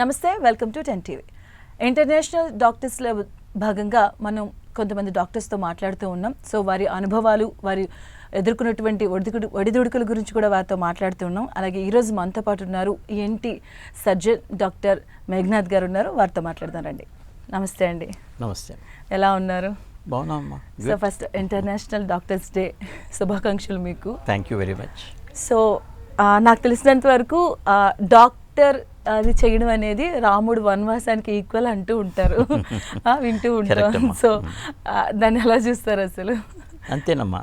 నమస్తే, welcome to 10 TV. International డాక్టర్స్లో భాగంగా మనం కొంతమంది డాక్టర్స్తో మాట్లాడుతూ ఉన్నాం. సో వారి అనుభవాలు, వారి ఎదుర్కొన్నటువంటి ఒడిదుడుకుల గురించి కూడా వారితో మాట్లాడుతూ ఉన్నాం. అలాగే ఈరోజు మనతో పాటు ఉన్నారు ENT సర్జన్ డాక్టర్ మేఘనాథ్ గారు ఉన్నారు. వారితో మాట్లాడదానండి. నమస్తే అండి. నమస్తే. ఎలా ఉన్నారు? బాగున్నామ్మా. So first international doctors day శుభాకాంక్షలు మీకు. Thank you very much. So నాకు తెలిసినంత వరకు డాక్టర్ అది చేయడం అనేది రాముడు వనవాసానికి ఈక్వల్ అంటూ ఉంటారు, వింటూ ఉంటాం. సో దాన్ని ఎలా చూస్తారు అసలు? అంతేనమ్మా.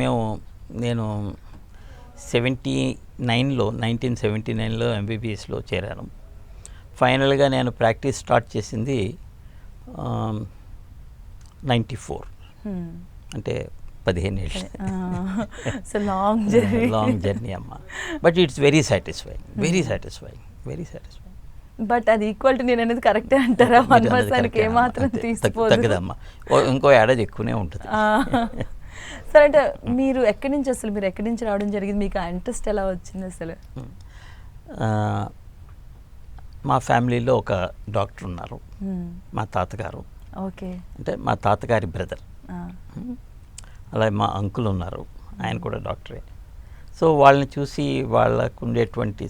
నేను 1979లో MBBSలో చేరాను. ఫైనల్గా నేను ప్రాక్టీస్ స్టార్ట్ చేసింది 94, అంటే 15 ఏళ్ళు. సో లాంగ్ జర్నీ అమ్మా. But it's very satisfying. But అది ఈక్వల్ టు నేను అనేది కరెక్టే అంటారా? వనవాసానికి ఏమాత్రం తగ్గదమ్మా. ఇంకో ఏడాది ఎక్కువనే ఉంటుంది. సరే, అంటే మీరు ఎక్కడి నుంచి రావడం జరిగింది? మీకు ఆ ఇంట్రెస్ట్ ఎలా వచ్చింది అసలు? మా ఫ్యామిలీలో ఒక డాక్టర్ ఉన్నారు, మా తాతగారు. ఓకే. అంటే మా తాతగారి బ్రదర్. అలాగే మా అంకుల్ ఉన్నారు, ఆయన కూడా డాక్టరే. సో వాళ్ళని చూసి, వాళ్ళకు ఉండేటువంటి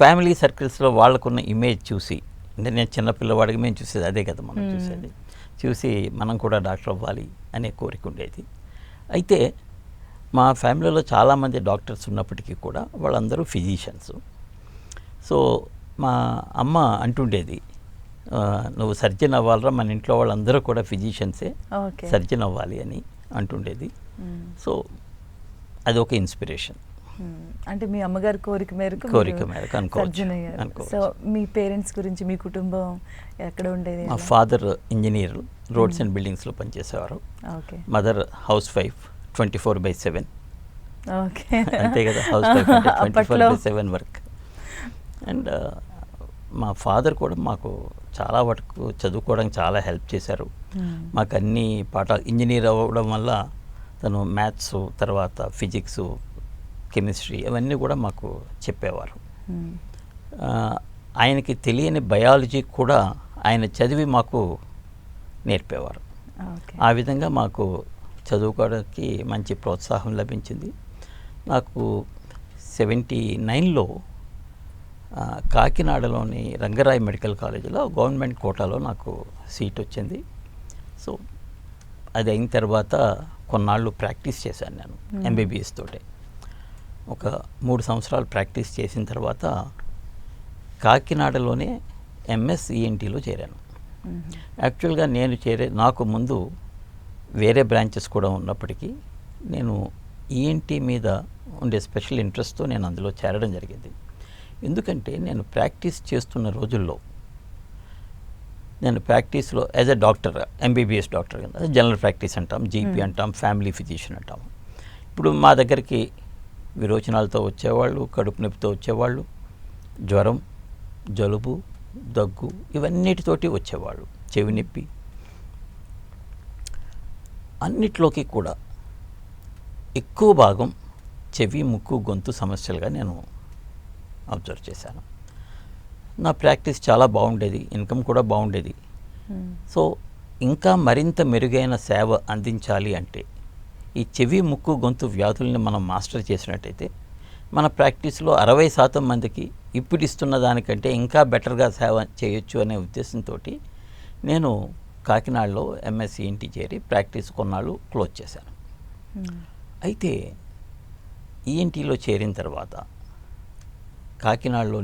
ఫ్యామిలీ సర్కిల్స్లో వాళ్ళకున్న ఇమేజ్ చూసి, అంటే నేను చిన్నపిల్లవాడికి మేము చూసేది అదే కదా, మనం చూసి మనం కూడా డాక్టర్ అవ్వాలి అనే కోరిక ఉండేది. అయితే మా ఫ్యామిలీలో చాలామంది డాక్టర్స్ ఉన్నప్పటికీ కూడా వాళ్ళందరూ ఫిజిషియన్స్. సో మా అమ్మ అంటుండేది, నువ్వు సర్జన్ అవ్వాలరా, మన ఇంట్లో వాళ్ళందరూ కూడా ఫిజిషియన్సే, సర్జన్ అవ్వాలి అని అంటుండేది. సో అది ఒక ఇన్స్పిరేషన్. అంటే మీ అమ్మగారి కోరిక మేరకు అనుకోవచ్చు. సో మీ పేరెంట్స్ గురించి, మీ కుటుంబం ఎక్కడ ఉండేది? మా ఫాదర్ ఇంజనీర్, రోడ్స్ అండ్ బిల్డింగ్స్లో పనిచేసేవారు. Mother house wife, 24/7. ఓకే, అంతే కదా, హౌస్ వైఫ్ అంటే 24/7 వర్క్. అండ్ మా ఫాదర్ కూడా మాకు చాలా వరకు చదువుకోవడానికి చాలా హెల్ప్ చేశారు. మాకు అన్ని పాఠాలు, ఇంజనీర్ అవ్వడం వల్ల తను మ్యాథ్స్, తర్వాత ఫిజిక్స్, కెమిస్ట్రీ అవన్నీ కూడా మాకు చెప్పేవారు. ఆయనకి తెలియని బయాలజీ కూడా ఆయన చదివి మాకు నేర్పేవారు. ఆ విధంగా మాకు చదువుకోవడానికి మంచి ప్రోత్సాహం లభించింది. నాకు 79లో కాకినాడలోని రంగరాయ్ మెడికల్ కాలేజీలో గవర్నమెంట్ కోటాలో నాకు సీట్ వచ్చింది. సో అది అయిన తర్వాత కొన్నాళ్ళు ప్రాక్టీస్ చేశాను నేను MBBS తోటే. ఒక 3 సంవత్సరాలు ప్రాక్టీస్ చేసిన తర్వాత కాకినాడలోనే MS ENTలో చేరాను. యాక్చువల్గా నేను నాకు ముందు వేరే బ్రాంచెస్ కూడా ఉన్నప్పటికీ నేను ENT మీద ఉండే స్పెషల్ ఇంట్రెస్ట్తో నేను అందులో చేరడం జరిగింది. ఎందుకంటే నేను ప్రాక్టీస్ చేస్తున్న రోజుల్లో, నేను ప్రాక్టీస్లో as a doctor, MBBS doctor కదా, జనరల్ ప్రాక్టీస్ అంటాం, GP అంటాం, ఫ్యామిలీ ఫిజిషియన్ అంటాం. ఇప్పుడు మా దగ్గరికి విరోచనాలతో వచ్చేవాళ్ళు, కడుపు నొప్పితో వచ్చేవాళ్ళు, జ్వరం, జలుబు, దగ్గు ఇవన్నిటితోటి వచ్చేవాళ్ళు, చెవి నొప్పి, అన్నిట్లోకి కూడా ఎక్కువ భాగం చెవి, ముక్కు, గొంతు సమస్యలుగా నేను అబ్జర్వ్ చేశాను. నా ప్రాక్టీస్ చాలా బాగుండేది, ఇన్కమ్ కూడా బాగుండేది. సో ఇంకా మరింత మెరుగైన సేవ అందించాలి అంటే ఈ చెవి, ముక్కు, గొంతు వ్యాధుల్ని మనం మాస్టర్ చేసినట్టయితే మన ప్రాక్టీస్లో 60% మందికి ఇప్పుడు ఇస్తున్న దానికంటే ఇంకా బెటర్గా సేవ చేయొచ్చు అనే ఉద్దేశంతో నేను కాకినాడలో MS ENT చేరి ప్రాక్టీస్ కొన్నాళ్ళు క్లోజ్ చేశాను. అయితే ENTలో చేరిన తర్వాత కాకినాడలో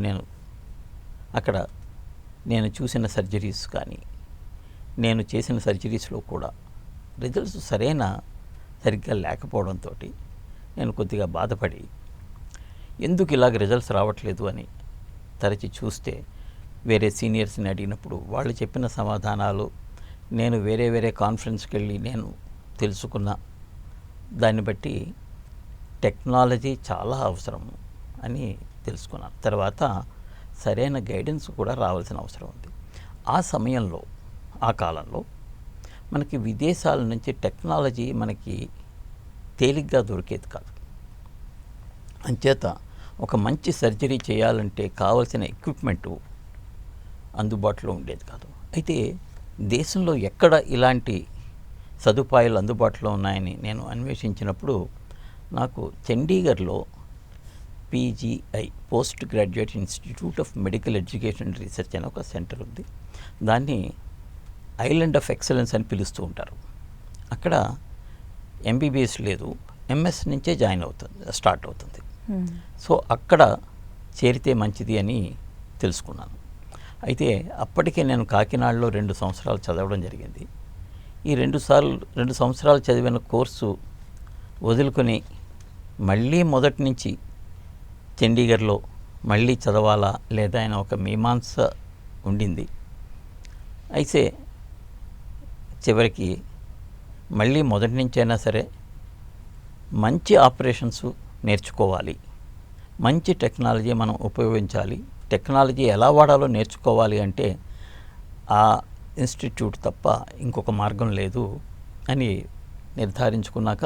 అక్కడ నేను చూసిన సర్జరీస్ కానీ, నేను చేసిన సర్జరీస్లో కూడా రిజల్ట్స్ సరిగ్గా లేకపోవడంతో నేను కొద్దిగా బాధపడి, ఎందుకు ఇలాగ రిజల్ట్స్ రావట్లేదు అని తరచి చూస్తే, వేరే సీనియర్స్ని అడిగినప్పుడు వాళ్ళు చెప్పిన సమాధానాలు, నేను వేరే కాన్ఫరెన్స్కి వెళ్ళి నేను తెలుసుకున్న దాన్ని బట్టి టెక్నాలజీ చాలా అవసరం అని తెలుసుకున్నాను. తర్వాత సరైన గైడెన్స్ కూడా రావాల్సిన అవసరం ఉంది. ఆ సమయంలో, ఆ కాలంలో మనకి విదేశాల నుంచి టెక్నాలజీ మనకి తేలిగ్గా దొరికేది కాదు. అంచేత ఒక మంచి సర్జరీ చేయాలంటే కావాల్సిన ఎక్విప్మెంటు అందుబాటులో ఉండేది కాదు. అయితే దేశంలో ఎక్కడ ఇలాంటి సదుపాయాలు అందుబాటులో ఉన్నాయని నేను అన్వేషించినప్పుడు నాకు చండీగఢ్లో PGI post graduate institute of medical education and research అనే ఒక సెంటర్ ఉంది. దాన్ని ఐలాండ్ ఆఫ్ ఎక్సలెన్స్ అని పిలుస్తూ ఉంటారు. అక్కడ ఎంబీబీఎస్ లేదు, ఎంఎస్ నుంచే స్టార్ట్ అవుతుంది. సో అక్కడ చేరితే మంచిది అని తెలుసుకున్నాను. అయితే అప్పటికే నేను కాకినాడలో 2 సంవత్సరాలు చదవడం జరిగింది. ఈ 2 సంవత్సరాలు చదివిన కోర్సు వదులుకొని మళ్ళీ మొదటి నుంచి చండీగఢ్లో మళ్ళీ చదవాలా లేదా అని ఒక మీమాంస ఉండింది. అయితే చివరికి మళ్ళీ మొదటి నుంచైనా సరే మంచి ఆపరేషన్స్ నేర్చుకోవాలి, మంచి టెక్నాలజీ మనం ఉపయోగించాలి, టెక్నాలజీ ఎలా వాడాలో నేర్చుకోవాలి అంటే ఆ ఇన్స్టిట్యూట్ తప్ప ఇంకొక మార్గం లేదు అని నిర్ధారించుకున్నాక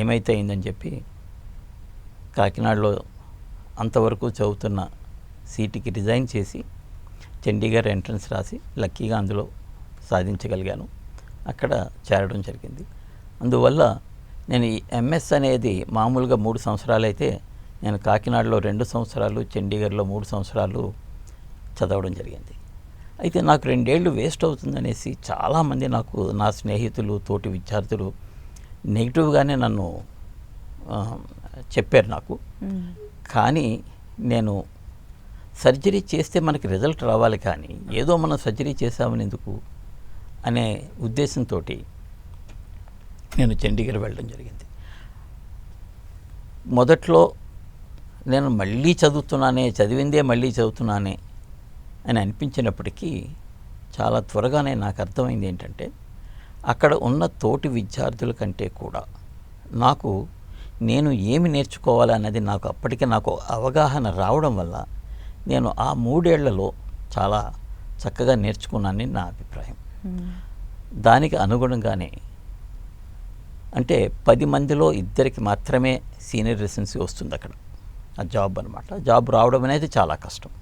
ఏమైతే అయిందని చెప్పి కాకినాడలో అంతవరకు చదువుతున్న సీటుకి రిజైన్ చేసి చండీగఢ్ ఎంట్రన్స్ రాసి లక్కీగా అందులో సాధించగలిగాను. అక్కడ చేరడం జరిగింది. అందువల్ల నేను ఈ ఎంఎస్ అనేది మామూలుగా 3 సంవత్సరాలు అయితే నేను కాకినాడలో 2 సంవత్సరాలు, చండీగఢ్లో 3 సంవత్సరాలు చదవడం జరిగింది. అయితే నాకు 2 ఏళ్ళు వేస్ట్ అవుతుందనేసి చాలామంది నాకు నా స్నేహితులు, తోటి విద్యార్థులు నెగిటివ్గానే నన్ను చెప్పారు నాకు. కానీ నేను సర్జరీ చేస్తే మనకి రిజల్ట్ రావాలి, కానీ ఏదో మనం సర్జరీ చేసామని ఎందుకు అనే ఉద్దేశంతో నేను చండీగఢ్ వెళ్ళడం జరిగింది. మొదట్లో నేను మళ్ళీ చదివిందే మళ్ళీ చదువుతున్నానే అని అనిపించినప్పటికీ చాలా త్వరగానే నాకు అర్థమైంది ఏంటంటే అక్కడ ఉన్న తోటి విద్యార్థుల కంటే కూడా నేను ఏమి నేర్చుకోవాలన్నది అప్పటికే నాకు అవగాహన రావడం వల్ల నేను ఆ 3 ఏళ్లలో చాలా చక్కగా నేర్చుకున్నానని నా అభిప్రాయం. దానికి అనుగుణంగానే అంటే 10 మందిలో 2కి మాత్రమే సీనియర్ రెసిడెన్సీ వస్తుంది అక్కడ. ఆ జాబ్ అనమాట. జాబ్ రావడం అనేది చాలా కష్టం.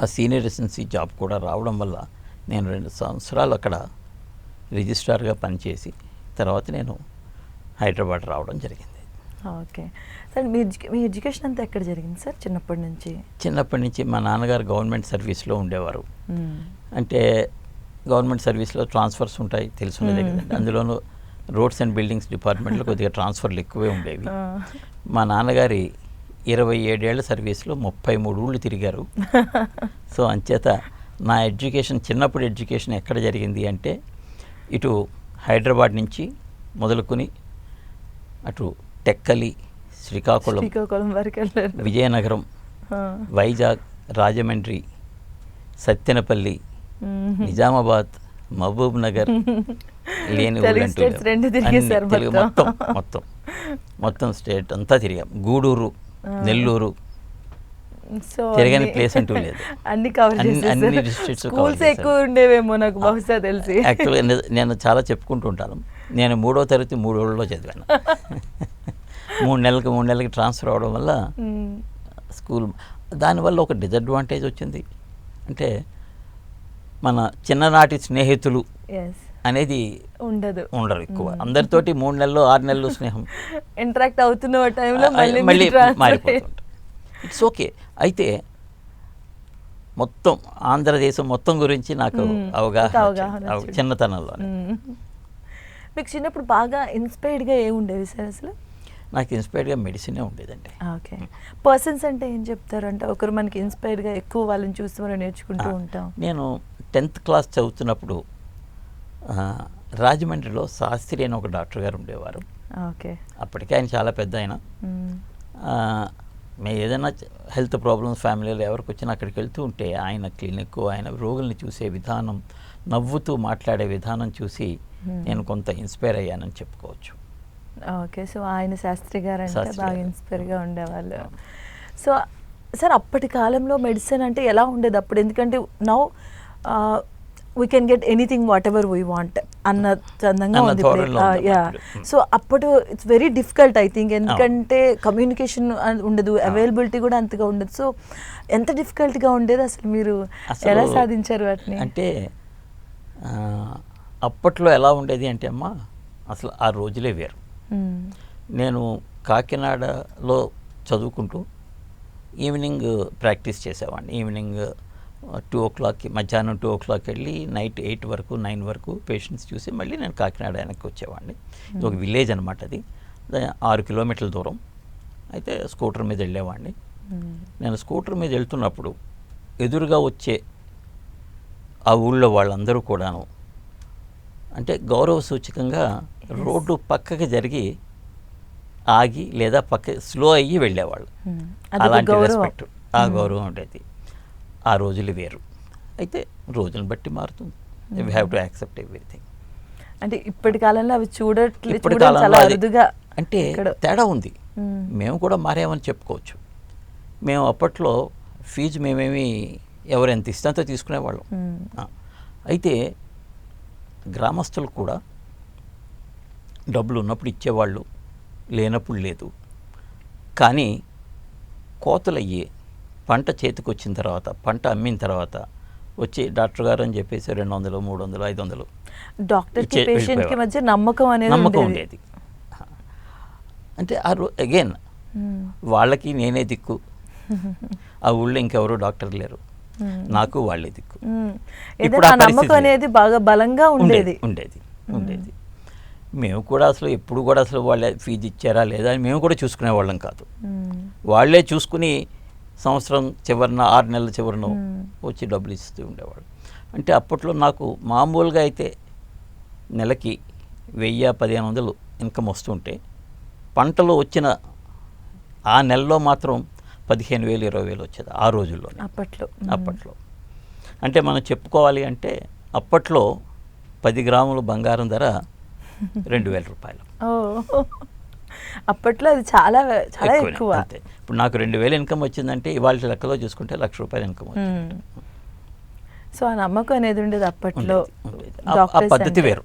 ఆ సీనియర్ రెసిడెన్సీ జాబ్ కూడా రావడం వల్ల నేను 2 సంవత్సరాలు అక్కడ రిజిస్ట్రార్గా పనిచేసి తర్వాత నేను హైదరాబాద్ రావడం జరిగింది. ఓకే సార్, మీ ఎడ్యుకేషన్ అంతా ఎక్కడ జరిగింది సార్? చిన్నప్పటి నుంచి మా నాన్నగారు గవర్నమెంట్ సర్వీస్లో ఉండేవారు. అంటే గవర్నమెంట్ సర్వీస్లో ట్రాన్స్ఫర్స్ ఉంటాయి, తెలుసున్నదే కదండి. అందులోనూ రోడ్స్ అండ్ బిల్డింగ్స్ డిపార్ట్మెంట్లో కొద్దిగా ట్రాన్స్ఫర్లు ఎక్కువే ఉండేవి. మా నాన్నగారి 27 ఏళ్ల సర్వీస్లో 33 ఊళ్ళు తిరిగారు. సో అంచేత నా చిన్నప్పుడు ఎడ్యుకేషన్ ఎక్కడ జరిగింది అంటే ఇటు హైదరాబాద్ నుంచి మొదలుకొని అటు టెక్కలి, శ్రీకాకుళం వరకు, విజయనగరం, వైజాగ్, రాజమండ్రి, సత్తెనపల్లి, నిజామాబాద్, మహబూబ్ నగర్, లేని తెలుగు మొత్తం స్టేట్ అంతా తిరిగాం. గూడూరు, నెల్లూరు, తిరగని ప్లేస్ అంటూ లేదు. అన్ని డిస్ట్రిక్ట్స్ ఎక్కువ ఉండేవేమో నాకు బహుశా తెలిసి. యాక్చువల్గా నేను చాలా చెప్పుకుంటూ ఉంటాను. నేను 3వ తరగతి 3 ఊళ్ళలో చదివాను. 3 నెలలకి ట్రాన్స్ఫర్ అవడం వల్ల స్కూల్, దానివల్ల ఒక డిసడ్వాంటేజ్ వచ్చింది. అంటే మన చిన్ననాటి స్నేహితులు అనేది ఉండరు ఎక్కువ. అందరితోటి 3 నెలలు 6 నెలలు స్నేహం ఇంటరాక్ట్ అవుతున్న టైంలో మళ్ళీ మారిపోతుంది. It's okay. అయితే మొత్తం ఆంధ్రదేశం మొత్తం గురించి నాకు అవగాహన చిన్నతనంలో. మీకు చిన్నప్పుడు బాగా ఇన్స్పైర్డ్గా ఏముండేవి సార్ అసలు? నాకు ఇన్స్పైర్డ్గా మెడిసినే ఉండేదండి. ఓకే. పర్సన్స్ అంటే ఏం చెప్తారు? అంటే ఒకరు మనకి ఇన్స్పైర్డ్గా ఎక్కువ వాళ్ళని చూసి మనం నేర్చుకుంటూ ఉంటాం. నేను 10th క్లాస్ చదువుతున్నప్పుడు రాజమండ్రిలో శాస్త్రి అని ఒక డాక్టర్ గారు ఉండేవారు. ఓకే. అప్పటికే ఆయన చాలా పెద్ద ఆయన. మేము ఏదైనా హెల్త్ ప్రాబ్లమ్స్ ఫ్యామిలీలో ఎవరికి వచ్చినా అక్కడికి వెళ్తూ ఉంటే ఆయన క్లినిక్, ఆయన రోగుల్ని చూసే విధానం, నవ్వుతూ మాట్లాడే విధానం చూసి నేను కొంత ఇన్స్పైర్ అయ్యానని చెప్పుకోవచ్చు. ఓకే. సో ఆయన శాస్త్రి గారు అంటే బాగా ఇన్స్పైర్గా ఉండేవాళ్ళు. సో సార్ అప్పటి కాలంలో మెడిసిన్ అంటే ఎలా ఉండేది అప్పుడు? ఎందుకంటే now we can get anything what ever we want అన్న చందంగా అన్న ఉంది ధోరణిలో ఉంది యా. అప్పుడు. సో అప్పుడు it's very difficult I think, ఎందుకంటే కమ్యూనికేషన్ ఉండదు, అవైలబిలిటీ కూడా అంతగా ఉండదు. సో ఎంత డిఫికల్ట్గా ఉండేది అసలు, మీరు అసలు ఎలా సాధించారు వాటిని? అంటే అప్పట్లో ఎలా ఉండేది అంటే అమ్మ, అసలు ఆ రోజులే వేరు. నేను కాకినాడలో చదువుకుంటూ ఈవినింగ్ ప్రాక్టీస్ చేసేవాడిని. ఈవినింగ్ 2 o'clockకి, మధ్యాహ్నం 2 o'clock వెళ్ళి నైట్ 8 వరకు 9 వరకు పేషెంట్స్ చూసి మళ్ళీ నేను కాకినాడ వెనక్కి వచ్చేవాడిని. ఇది ఒక విలేజ్ అనమాట, అది 6 కిలోమీటర్ల దూరం. అయితే స్కూటర్ మీద వెళ్ళేవాడిని. నేను స్కూటర్ మీద వెళ్తున్నప్పుడు ఎదురుగా వచ్చే ఆ ఊళ్ళో వాళ్ళందరూ కూడాను అంటే గౌరవ సూచకంగా రోడ్డు పక్కకి జరిగి ఆగి లేదా పక్క స్లో అయ్యి వెళ్ళేవాళ్ళు. అలాంటి రెస్పెక్ట్, ఆ గౌరవం ఉండేది. ఆ రోజులు వేరు. అయితే రోజులను బట్టి మారుతుంది. We have to accept everything. అంటే ఇప్పటి కాలంలో అవి ఇప్పటి చాలా కాలంలో అది అరుదుగా అంటే తేడా ఉంది. మేము కూడా మారామని చెప్పుకోవచ్చు. మేము అప్పట్లో ఫీజు మేమేమి ఎవరు ఎంత ఇష్టంతో తీసుకునేవాళ్ళం. అయితే గ్రామస్తులు కూడా డబ్బులు ఉన్నప్పుడు ఇచ్చేవాళ్ళు, లేనప్పుడు లేదు. కానీ కోతలయ్యి పంట చేతికి వచ్చిన తర్వాత, పంట అమ్మిన తర్వాత వచ్చి డాక్టర్ గారు అని చెప్పేసి 200, 300, 500 డాక్టర్కి పేషెంట్కి మధ్య నమ్మకం నమ్మకం అనేది ఉండేది. అంటే ఆ అగైన్ వాళ్ళకి నేనే దిక్కు, ఆ ఊళ్ళో ఇంకెవరు డాక్టర్ లేరు, నాకు వాళ్ళే దిక్కు. ఇప్పుడు ఆ నమ్మకం అనేది బాగా బలంగా ఉండేది. ఉండేది. మేము కూడా అసలు ఎప్పుడు కూడా అసలు వాళ్ళే ఫీజు ఇచ్చారా లేదా అని మేము కూడా చూసుకునేవాళ్ళం కాదు. వాళ్ళే చూసుకుని సంవత్సరం చివరిన 6 నెలల చివరిన వచ్చి డబ్బులు ఇస్తూ ఉండేవాళ్ళు. అంటే అప్పట్లో నాకు మామూలుగా అయితే నెలకి 1000-1500 ఇన్కమ్ వస్తుంటే పంటలో వచ్చిన ఆ నెలలో మాత్రం 15,000, 20,000 వచ్చేది ఆ రోజుల్లోనే. అప్పట్లో అంటే మనం చెప్పుకోవాలి అంటే అప్పట్లో 10 గ్రాముల బంగారం ధర 2,000 రూపాయలు. అప్పట్లో అది చాలా చాలా ఎక్కువ. అంతే. ఇప్పుడు నాకు 2,000 ఇన్కమ్ వచ్చిందంటే ఇవాళ లెక్కలో చూసుకుంటే 1,00,000 రూపాయలు ఇన్కమ్ వచ్చింది. సో ఆ నమ్మకం అనేది ఉండేది అప్పట్లో. ఆ పద్ధతి వేరు.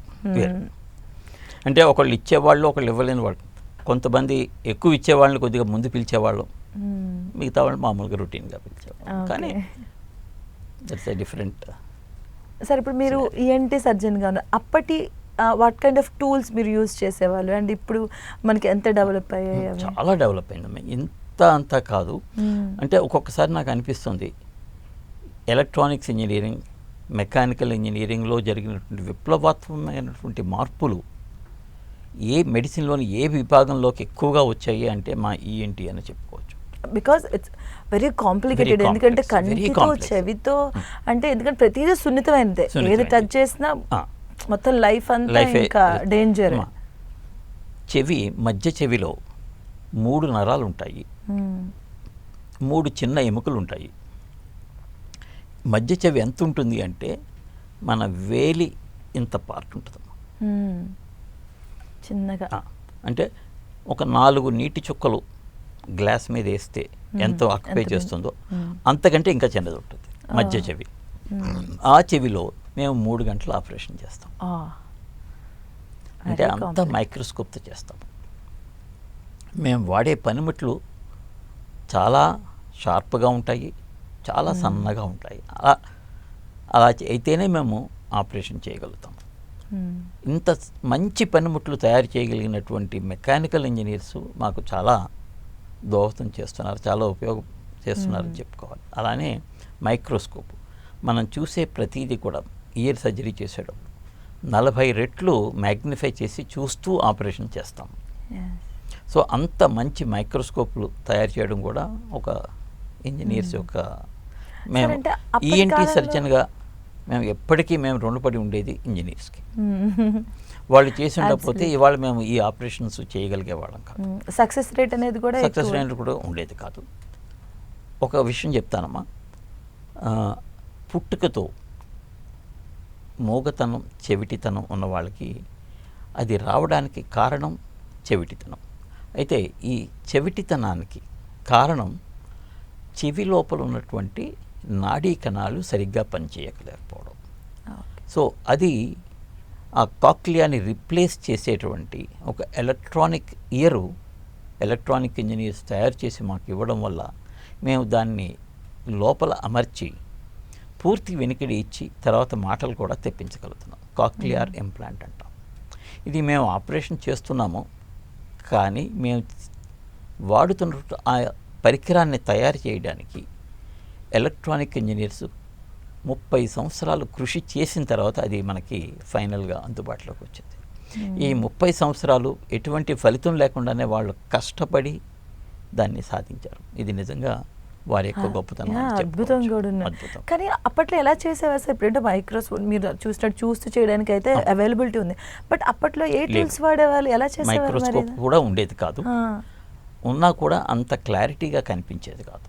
అంటే ఒకళ్ళు ఇచ్చేవాళ్ళు, ఒకళ్ళు ఇవ్వలేని వాళ్ళు. కొంతమంది ఎక్కువ ఇచ్చేవాళ్ళని కొద్దిగా ముందు పిలిచేవాళ్ళు, మిగతా వాళ్ళు మామూలుగా రొటీన్గా పిలిచేవాళ్ళు. కానీ దట్స్ ఎ డిఫరెంట్. సార్ ఇప్పుడు మీరు ఈఎన్టీ సర్జన్గా ఉన్నారు, అప్పటి వాట్ కైండ్ ఆఫ్ టూల్స్ మీరు యూజ్ చేసేవాళ్ళు అండ్ ఇప్పుడు మనకి ఎంత డెవలప్ అయ్యాయి? చాలా డెవలప్ అయిందమ్మా, ఇంత అంతా కాదు. అంటే ఒక్కొక్కసారి నాకు అనిపిస్తుంది ఎలక్ట్రానిక్స్ ఇంజనీరింగ్, మెకానికల్ ఇంజనీరింగ్లో జరిగినటువంటి విప్లవాత్మకమైనటువంటి మార్పులు ఏ మెడిసిన్లోని ఏ విభాగంలోకి ఎక్కువగా వచ్చాయి అంటే మా ఈఎన్టీ అని చెప్పుకోవచ్చు. Because it's very complicated. ఎందుకంటే కంటితో చెవితో అంటే ఎందుకంటే ప్రతిదీ సున్నితమైనదే, ఏది టచ్ చేసినా మొత్తం లైఫ్ అంతా ఇంకా డేంజర్. చెవి, మధ్య చెవిలో 3 నరాలు ఉంటాయి, 3 చిన్న ఎముకలు ఉంటాయి. మధ్య చెవి ఎంత ఉంటుంది అంటే మన వేలి ఇంత పార్ట్ ఉంటుంది చిన్నగా. అంటే ఒక 4 నీటి చుక్కలు గ్లాస్ మీద వేస్తే ఎంతో ఆక్యుపై చేస్తుందో అంతకంటే ఇంకా చిన్నది ఉంటుంది మధ్య చెవి. ఆ చెవిలో మేము 3 గంటలు ఆపరేషన్ చేస్తాం. అంటే అంత మైక్రోస్కోప్తో చేస్తాం. మేము వాడే పనిముట్లు చాలా షార్ప్గా ఉంటాయి, చాలా సన్నగా ఉంటాయి. అలా అయితేనే మేము ఆపరేషన్ చేయగలుగుతాం. ఇంత మంచి పనిముట్లు తయారు చేయగలిగినటువంటి మెకానికల్ ఇంజనీర్స్ మాకు చాలా దోహదం చేస్తున్నారు, చాలా ఉపయోగం చేస్తున్నారని చెప్పుకోవాలి. అలానే మైక్రోస్కోప్ మనం చూసే ప్రతీది కూడా ఇయర్ సర్జరీ చేసేటప్పుడు 40 రెట్లు మ్యాగ్నిఫై చేసి చూస్తూ ఆపరేషన్ చేస్తాం. సో అంత మంచి మైక్రోస్కోప్లు తయారు చేయడం కూడా ఒక ఇంజనీర్స్ యొక్క, మేము ఈఎన్టీ సర్జన్గా మేము ఎప్పటికీ మేము రుణపడి ఉండేది ఇంజనీర్స్కి. వాళ్ళు చేసి ఉండకపోతే ఇవాళ మేము ఈ ఆపరేషన్స్ చేయగలిగే వాళ్ళం కాదు. సక్సెస్ రేట్ అనేది కూడా ఉండేది కాదు. ఒక విషయం చెప్తానమ్మా, పుట్టుకతో మూగతనం, చెవిటితనం ఉన్న వాళ్ళకి అది రావడానికి కారణం చెవిటితనం. అయితే ఈ చెవిటితనానికి కారణం చెవి లోపల ఉన్నటువంటి నాడీ కణాలు సరిగ్గా పనిచేయలేకపోవడం. సో అది ఆ కాక్లియాని రిప్లేస్ చేసేటువంటి ఒక ఎలక్ట్రానిక్ ఇయరు ఎలక్ట్రానిక్ ఇంజనీర్స్ తయారు చేసి మాకు ఇవ్వడం వల్ల మేము దాన్ని లోపల అమర్చి పూర్తి వెనుకడి ఇచ్చి తర్వాత మాటలు కూడా తెప్పించగలుగుతున్నాం. కాక్లియర్ ఇంప్లాంట్ అంటాం. ఇది మేము ఆపరేషన్ చేస్తున్నాము, కానీ మేము వాడుతున్న ఆ పరికరాన్ని తయారు చేయడానికి ఎలక్ట్రానిక్ ఇంజనీర్స్ 30 సంవత్సరాలు కృషి చేసిన తర్వాత అది మనకి ఫైనల్గా అందుబాటులోకి వచ్చింది. ఈ 30 సంవత్సరాలు ఎటువంటి ఫలితం లేకుండానే వాళ్ళు కష్టపడి దాన్ని సాధించారు. ఇది నిజంగా వారి యొక్క గొప్పతనం అని అద్భుతం చెప్పుకోవచ్చు. కూడా ఉంది. అద్భుతం. కానీ అప్పట్లో ఎలా చేసేవారు సార్? ఇప్పుడంటే మైక్రోస్కోప్ మీరు చూస్తూ చేయడానికి అయితే అవైలబిలిటీ ఉంది, బట్ అప్పట్లో ఏ టూల్స్ వాడేవాళ్ళు, ఎలా చేసేవారు? మైక్రోస్కోప్ కూడా ఉండేది కాదు, ఉన్నా కూడా అంత క్లారిటీగా కనిపించేది కాదు.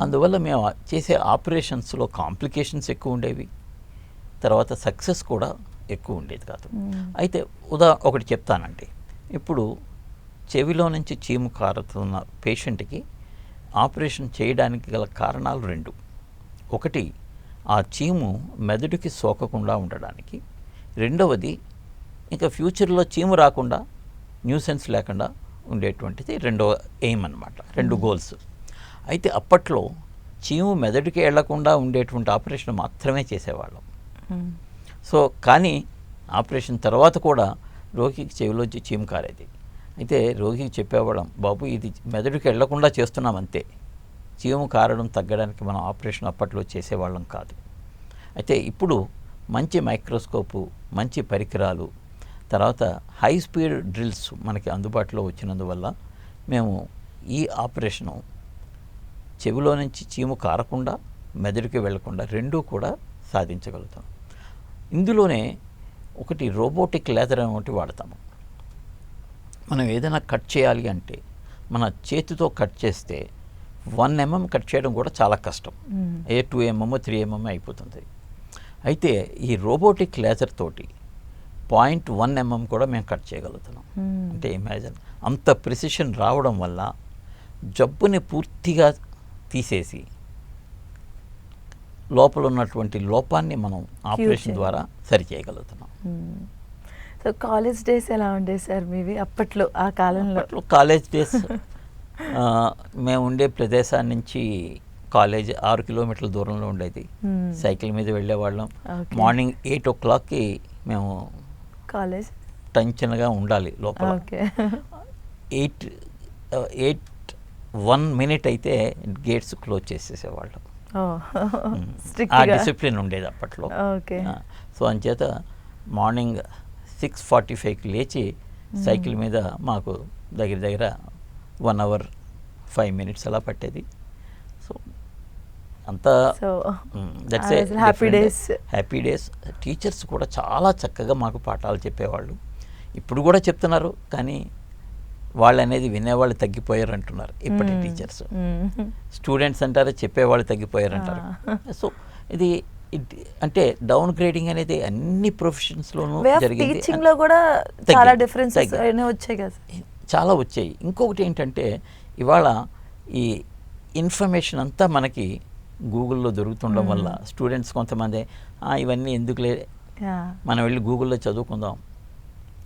అందువల్ల మేము చేసే ఆపరేషన్స్లో కాంప్లికేషన్స్ ఎక్కువ ఉండేవి, తర్వాత సక్సెస్ కూడా ఎక్కువ ఉండేది కాదు. అయితే ఒకటి చెప్తానండి. ఇప్పుడు చెవిలో నుంచి చీము కారుతున్న పేషెంట్కి ఆపరేషన్ చేయడానికి గల కారణాలు 2. ఒకటి, ఆ చీము మెదడుకి సోకకుండా ఉండడానికి. రెండవది, ఇంకా ఫ్యూచర్లో చీము రాకుండా న్యూసెన్స్ లేకుండా ఉండేటువంటిది రెండవ ఎయిమ్ అన్నమాట, 2 గోల్స్. అయితే అప్పట్లో చీము మెదడుకి వెళ్లకుండా ఉండేటువంటి ఆపరేషన్ మాత్రమే చేసేవాళ్ళం. సో కానీ ఆపరేషన్ తర్వాత కూడా రోగికి చెవిలోంచి చీము కారేది. అయితే రోగికి చెప్పేవాళ్ళం, బాబు ఇది మెదడుకి వెళ్లకుండా చేస్తున్నాం అంతే, చీము కారడం తగ్గడానికి మనం ఆపరేషన్ అప్పట్లో చేసేవాళ్ళం కాదు. అయితే ఇప్పుడు మంచి మైక్రోస్కోపు, మంచి పరికరాలు, తర్వాత హై స్పీడ్ డ్రిల్స్ మనకి అందుబాటులో వచ్చినందువల్ల మేము ఈ ఆపరేషను చెవిలో నుంచి చీము కారకుండా మెదడుకి వెళ్లకుండా 2 కూడా సాధించగలుగుతాం. ఇందులోనే ఒకటి రోబోటిక్ లేజర్ అని ఒకటి వాడతాము. మనం ఏదైనా కట్ చేయాలి అంటే మన చేతితో కట్ చేస్తే 1 mm కట్ చేయడం కూడా చాలా కష్టం. 2 mm 3 mm అయిపోతుంది. అయితే ఈ రోబోటిక్ లేజర్ తోటి 0.1 mm కూడా మేము కట్ చేయగలుగుతున్నాం. అంటే ఇమాజిన్, అంత ప్రిసిషన్ రావడం వల్ల జబ్బుని పూర్తిగా తీసేసి లోపల ఉన్నటువంటి లోపాన్ని మనం ఆపరేషన్ ద్వారా సరి చేయగలుగుతున్నాం. సో కాలేజ్ డేస్ ఎలా ఉండేది సార్ మీవి అప్పట్లో, ఆ కాలంలో? కాలేజ్ డేస్ మేము ఉండే ప్రదేశాన్ని నుంచి కాలేజ్ 6 కిలోమీటర్ల దూరంలో ఉండేది. సైకిల్ మీద వెళ్ళేవాళ్ళం. మార్నింగ్ 8 o'clockకి మేము కాలేజ్ టెన్షన్గా ఉండాలి లోపల. 8:01 అయితే గేట్స్ క్లోజ్ చేసేసేవాళ్ళం. ఆ డిసిప్లిన్ ఉండేది అప్పట్లో. సో అంచేత మార్నింగ్ 6:45కి లేచి సైకిల్ మీద మాకు దగ్గర 1 hour 5 minutes అలా పట్టేది. సో అంతా దట్స్ హ్యాపీ డేస్. టీచర్స్ కూడా చాలా చక్కగా మాకు పాఠాలు చెప్పేవాళ్ళు. ఇప్పుడు కూడా చెప్తున్నారు, కానీ వాళ్ళు అనేది వినేవాళ్ళు తగ్గిపోయారు అంటున్నారు ఇప్పటి టీచర్స్. స్టూడెంట్స్ అంటారు, చెప్పేవాళ్ళు తగ్గిపోయారు అంటారు. సో ఇది అంటే డౌన్ గ్రేడింగ్ అనేది అన్ని ప్రొఫెషన్స్లోనూ జరిగింది. టీచింగ్లో కూడా చాలా డిఫరెన్సెస్ వచ్చాయి కదా, చాలా వచ్చాయి. ఇంకొకటి ఏంటంటే ఇవాళ ఈ ఇన్ఫర్మేషన్ అంతా మనకి గూగుల్లో దొరుకుతుండడం వల్ల స్టూడెంట్స్ కొంతమంది ఇవన్నీ ఎందుకులే, మనం వెళ్ళి గూగుల్లో చదువుకుందాం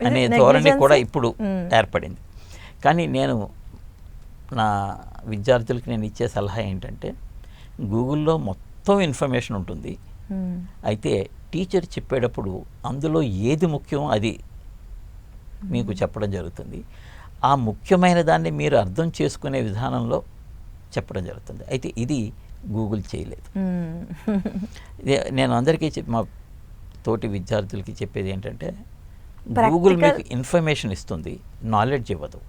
అనే ధోరణి కూడా ఇప్పుడు ఏర్పడింది. కానీ నేను నా విద్యార్థులకి నేను ఇచ్చే సలహా ఏంటంటే, గూగుల్లో మొత్తం ఇన్ఫర్మేషన్ ఉంటుంది, అయితే టీచర్ చెప్పేటప్పుడు అందులో ఏది ముఖ్యం అది మీకు చెప్పడం జరుగుతుంది. ఆ ముఖ్యమైన దాన్ని మీరు అర్థం చేసుకునే విధానంలో చెప్పడం జరుగుతుంది. అయితే ఇది గూగుల్ చేయలేదు. నేను అందరికీ మా తోటి విద్యార్థులకి చెప్పేది ఏంటంటే, గూగుల్ మీకు ఇన్ఫర్మేషన్ ఇస్తుంది, నాలెడ్జ్ ఇవ్వదు.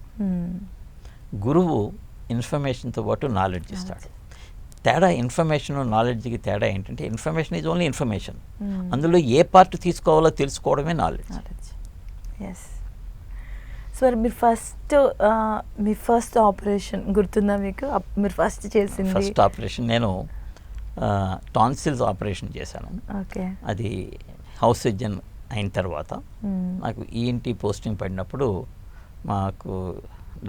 గురువు ఇన్ఫర్మేషన్తో పాటు నాలెడ్జ్ ఇస్తాడు. తేడా ఇన్ఫర్మేషన్ నాలెడ్జ్కి తేడా ఏంటంటే, ఇన్ఫర్మేషన్ ఈజ్ ఓన్లీ ఇన్ఫర్మేషన్, అందులో ఏ పార్ట్ తీసుకోవాలో తెలుసుకోవడమే నాలెడ్జ్. సో మీ ఫస్ట్ ఆపరేషన్ గుర్తుందా మీకు? మీరు ఫస్ట్ చేసింది ఫస్ట్ ఆపరేషన్ నేను టాన్సిల్స్ ఆపరేషన్ చేశాను. అది హౌస్ సర్జన్ అయిన తర్వాత నాకు ఈఎన్టీ పోస్టింగ్ పడినప్పుడు మాకు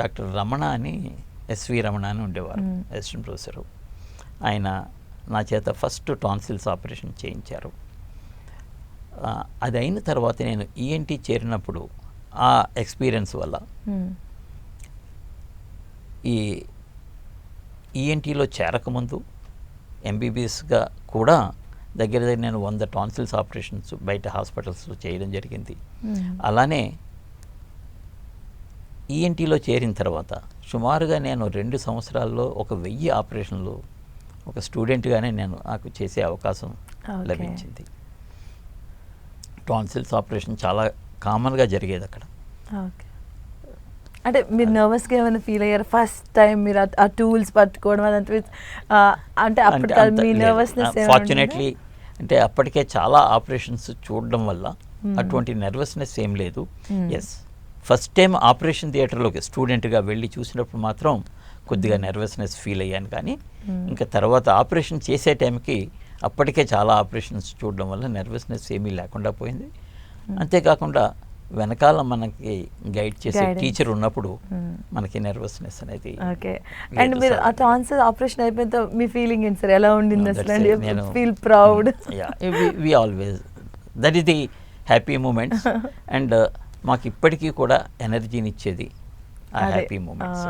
డాక్టర్ రమణ అని, ఎస్వి రమణ అని ఉండేవారు, అసిస్టెంట్ ప్రొఫెసరు. ఆయన నా చేత ఫస్ట్ టాన్సిల్స్ ఆపరేషన్ చేయించారు. అది అయిన తర్వాత నేను ఈఎన్టీ చేరినప్పుడు ఆ ఎక్స్పీరియన్స్ వల్ల ఈ ఈఎన్టీలో చేరకముందు ఎంబీబీఎస్గా కూడా దగ్గర దగ్గర నేను 100 టాన్సిల్స్ ఆపరేషన్స్ బయట హాస్పిటల్స్లో చేయడం జరిగింది. అలానే ఈఎన్టీలో చేరిన తర్వాత సుమారుగా నేను 2 సంవత్సరాల్లో 1000 ఆపరేషన్లు ఒక స్టూడెంట్గానే నాకు చేసే అవకాశం లభించింది. టాన్సిల్స్ ఆపరేషన్ చాలా కామన్గా జరిగేది అక్కడ. అంటే మీరు నర్వస్గా ఏమైనా ఫీల్ అయ్యారు ఫస్ట్ టైం మీరు ఆ టూల్స్ పట్టుకోవడం అదంతా? అంటే అప్పటి మీ నర్వస్నెస్ ఫార్చునేట్లీ అంటే అప్పటికే చాలా ఆపరేషన్స్ చూడడం వల్ల అటువంటి నర్వస్నెస్ ఏం లేదు. ఎస్, ఫస్ట్ టైం ఆపరేషన్ థియేటర్లోకి స్టూడెంట్గా వెళ్ళి చూసినప్పుడు మాత్రం కొద్దిగా నర్వస్నెస్ ఫీల్ అయ్యాను. కానీ ఇంకా తర్వాత ఆపరేషన్ చేసే టైంకి అప్పటికే చాలా ఆపరేషన్స్ చూడడం వల్ల నర్వస్నెస్ ఏమీ లేకుండా పోయింది. అంతేకాకుండా వెనకాల మనకి గైడ్ చేసే టీచర్ ఉన్నప్పుడు మనకి నర్వస్నెస్ అనేది. ఓకే. అండ్ మీరు ఆ టాన్సిల్ ఆపరేషన్ అయిపోయిన మీ ఫీలింగ్ ఏంటి సార్? ఎలా ఉండింది అసలు? నేను feel proud. We always that is the happy moments. And మాకు ఇప్పటికీ కూడా ఎనర్జీని ఇచ్చేది ఆ హ్యాపీ మూమెంట్స్.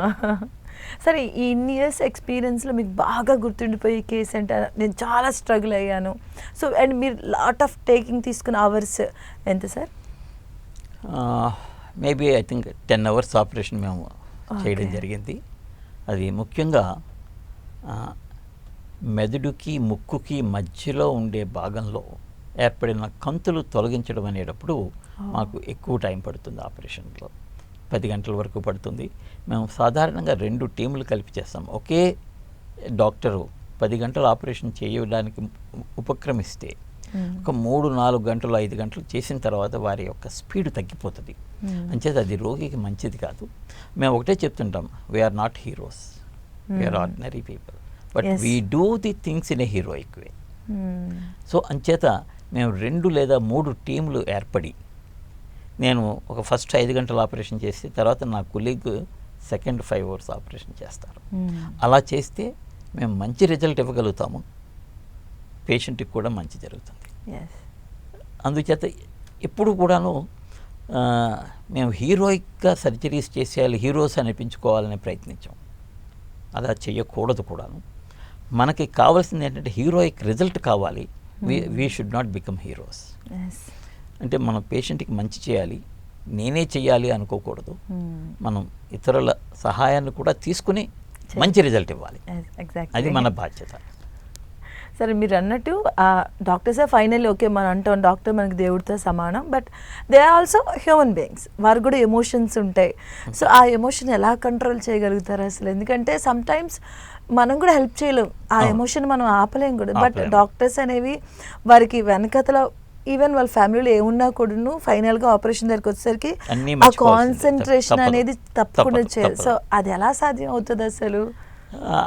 సరే, ఈ ఇన్ని ఇయర్స్ ఎక్స్పీరియన్స్లో మీకు బాగా గుర్తుండిపోయే కేసు అంటే నేను చాలా స్ట్రగుల్ అయ్యాను, సో అండ్ మీరు లాట్ ఆఫ్ టేకింగ్ తీసుకున్న అవర్స్ ఎంత sir? Maybe I think 10 hours operation మేము చేయడం జరిగింది. అది ముఖ్యంగా మెదడుకి ముక్కుకి మధ్యలో ఉండే భాగంలో ఏర్పడిన కంతులు తొలగించడం అనేటప్పుడు మాకు ఎక్కువ టైం పడుతుంది. ఆపరేషన్లో 10 గంటల వరకు పడుతుంది. మేము సాధారణంగా 2 టీములు కలిపి చేస్తాం. ఒకే డాక్టరు 10 గంటలు ఆపరేషన్ చేయడానికి ఉపక్రమిస్తే ఒక 3-4 గంటలు 5 గంటలు చేసిన తర్వాత వారి యొక్క స్పీడ్ తగ్గిపోతుంది. అంచేత అది రోగికి మంచిది కాదు. మేము ఒకటే చెప్తుంటాం, we are not heroes, we are ordinary people, but we do the things in a heroic way. So అంచేత మేము 2 లేదా 3 టీములు ఏర్పడి నేను ఒక ఫస్ట్ 5 గంటలు ఆపరేషన్ చేసి తర్వాత నా కొలీగ్ సెకండ్ 5 hours ఆపరేషన్ చేస్తారు. అలా చేస్తే మేము మంచి రిజల్ట్ ఇవ్వగలుగుతాము, పేషెంట్కి కూడా మంచి జరుగుతుంది. అందుచేత ఎప్పుడు కూడాను మేము హీరోయిక్గా సర్జరీస్ చేసేయాలి, హీరోస్ అనిపించుకోవాలని ప్రయత్నించాం. అలా చేయకూడదు కూడాను. మనకి కావాల్సింది ఏంటంటే హీరోయిక్ రిజల్ట్ కావాలి. We should not become heroes. అంటే మనం పేషెంట్కి మంచి చేయాలి, నేనే చేయాలి అనుకోకూడదు. మనం ఇతరుల సహాయాన్ని కూడా తీసుకుని మంచి రిజల్ట్ ఇవ్వాలి. అది మన బాధ్యత. సరే, మీరు అన్నట్టు డాక్టర్సే ఫైనల్లీ ఓకే మనం అంటాం డాక్టర్ మనకి దేవుడితో సమానం, but they are also human beings. వారు కూడా ఎమోషన్స్ ఉంటాయి. సో ఆ ఎమోషన్ ఎలా కంట్రోల్ చేయగలుగుతారు అసలు? ఎందుకంటే సమ్ టైమ్స్ మనం కూడా హెల్ప్ చేయలేం, ఆ ఎమోషన్ మనం ఆపలేం కూడా. బట్ డాక్టర్స్ అనేవి వారికి వెనకతల ఈవెన్ వాళ్ళ ఫ్యామిలీలో ఏమున్నా కూడాను ఫైనల్గా ఆపరేషన్ దగ్గరికి వచ్చేసరికి ఆ కాన్సన్ట్రేషన్ అనేది తప్పకుండా చేయాలి. సో అది ఎలా సాధ్యం అవుతుంది అసలు?